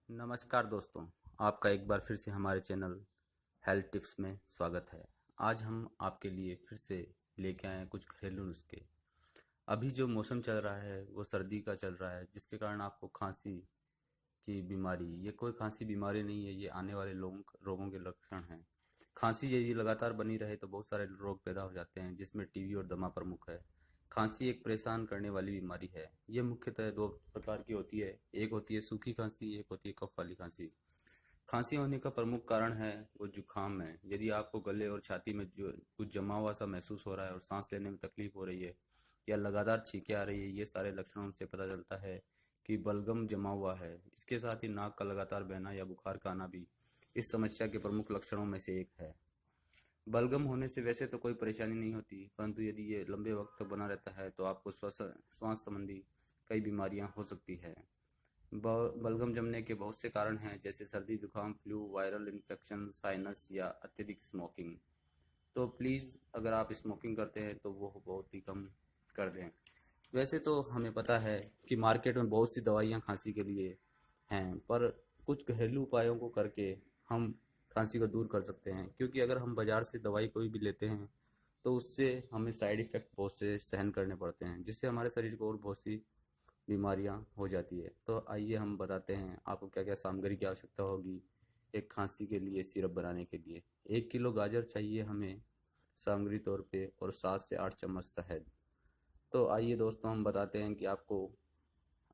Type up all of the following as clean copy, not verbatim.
नमस्कार दोस्तों, आपका एक बार फिर से हमारे चैनल हेल्थ टिप्स में स्वागत है। आज हम आपके लिए फिर से लेके आए हैं कुछ घरेलू नुस्खे। अभी जो मौसम चल रहा है वो सर्दी का चल रहा है, जिसके कारण आपको खांसी की बीमारी, ये कोई खांसी बीमारी नहीं है, ये आने वाले रोगों के लक्षण हैं। खांसी यदि लगातार बनी रहे तो बहुत सारे रोग पैदा हो जाते हैं, जिसमें टीबी और दमा प्रमुख है। खांसी एक परेशान करने वाली बीमारी है। ये मुख्यतः दो प्रकार की होती है, एक होती है सूखी खांसी, एक होती है कफ वाली खांसी। खांसी होने का प्रमुख कारण है वो जुकाम है। यदि आपको गले और छाती में जो कुछ जमा हुआ सा महसूस हो रहा है और सांस लेने में तकलीफ हो रही है या लगातार छींकें आ रही है, ये सारे लक्षणों से पता चलता है कि बलगम जमा हुआ है। इसके साथ ही नाक का लगातार बहना या बुखार का आना भी इस समस्या के प्रमुख लक्षणों में से एक है। बलगम होने से वैसे तो कोई परेशानी नहीं होती, परंतु यदि ये लंबे वक्त तक बना रहता है तो आपको श्वास संबंधी कई बीमारियां हो सकती है। बलगम जमने के बहुत से कारण हैं, जैसे सर्दी, जुकाम, फ्लू, वायरल इन्फेक्शन, साइनस या अत्यधिक स्मोकिंग। तो प्लीज़ अगर आप स्मोकिंग करते हैं तो वो बहुत ही कम कर दें। वैसे तो हमें पता है कि मार्केट में बहुत सी दवाइयाँ खांसी के लिए हैं, पर कुछ घरेलू उपायों को करके हम खांसी को दूर कर सकते हैं, क्योंकि अगर हम बाज़ार से दवाई कोई भी लेते हैं तो उससे हमें साइड इफ़ेक्ट बहुत से सहन करने पड़ते हैं, जिससे हमारे शरीर को और बहुत सी बीमारियां हो जाती है। तो आइए हम बताते हैं आपको क्या क्या सामग्री की आवश्यकता होगी एक खांसी के लिए सिरप बनाने के लिए। 1 किलो गाजर चाहिए हमें सामग्री तौर पे, और 7 से 8 चम्मच शहद। तो आइए दोस्तों हम बताते हैं कि आपको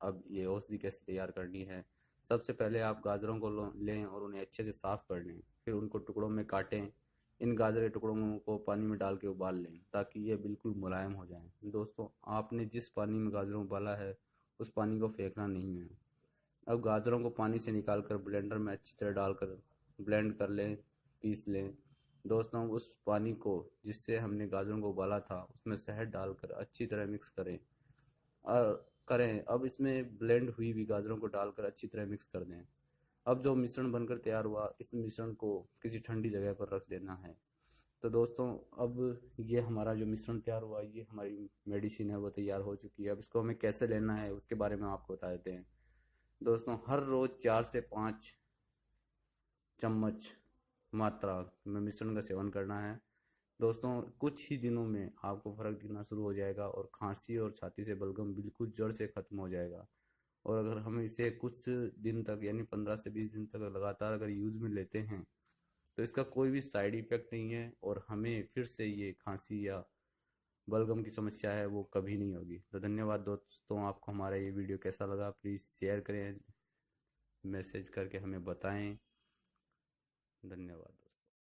अब ये औषधि कैसे तैयार करनी है। सबसे पहले आप गाजरों को लें और उन्हें अच्छे से साफ कर लें, फिर उनको टुकड़ों में काटें। इन गाजर के टुकड़ों को पानी में डाल के उबाल लें ताकि ये बिल्कुल मुलायम हो जाएं। दोस्तों, आपने जिस पानी में गाजरों को उबाला है उस पानी को फेंकना नहीं है। अब गाजरों को पानी से निकाल कर ब्लेंडर में अच्छी तरह डालकर ब्लेंड कर लें, पीस लें। दोस्तों, उस पानी को जिससे हमने गाजरों को उबाला था उसमें शहद डालकर अच्छी तरह मिक्स करें। अब इसमें ब्लेंड हुई हुई गाजरों को डालकर अच्छी तरह मिक्स कर दें। अब जो मिश्रण बनकर तैयार हुआ, इस मिश्रण को किसी ठंडी जगह पर रख देना है। तो दोस्तों, अब ये हमारा जो मिश्रण तैयार हुआ, ये हमारी मेडिसिन है वो तैयार हो चुकी है। अब इसको हमें कैसे लेना है उसके बारे में आपको बता देते हैं। दोस्तों, हर रोज़ 4 से 5 चम्मच मात्रा में मिश्रण का सेवन करना है। दोस्तों, कुछ ही दिनों में आपको फर्क दिखना शुरू हो जाएगा और खांसी और छाती से बलगम बिल्कुल जड़ से खत्म हो जाएगा। और अगर हम इसे कुछ दिन तक यानी 15 से 20 दिन तक लगातार अगर यूज में लेते हैं तो इसका कोई भी साइड इफेक्ट नहीं है, और हमें फिर से ये खांसी या बलगम की समस्या है वो कभी नहीं होगी। तो धन्यवाद दोस्तों, आपको हमारा ये वीडियो कैसा लगा प्लीज़ शेयर करें, मैसेज करके हमें बताएं। धन्यवाद।